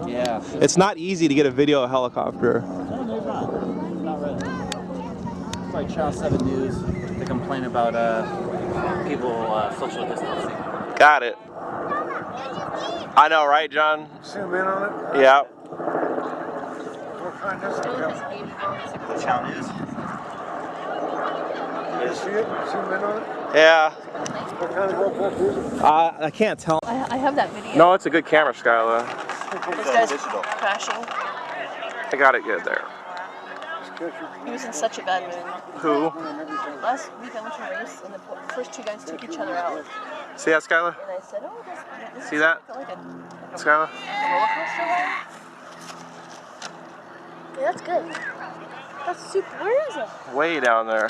Yeah. It's not easy to get a video of a helicopter. Not really. It's like Channel 7 News. They complain about people social distancing. Got it. I know, right, John? Zoom in on it? Yeah. What kind is it? Channel News. You see it? Zoom in on it? Yeah. What kind of helicopter is it? I can't tell. I have that video. No, it's a good camera, Skyla. This guy's crashing. I got it good there. He was in such a bad mood. Who? Last week I went to a race and the first two guys took each other out. See that, Skyla? And I said, oh, this See is that? like a Skyla? roller coaster ride. Yeah, that's good. That's super. Where is it? Way down there.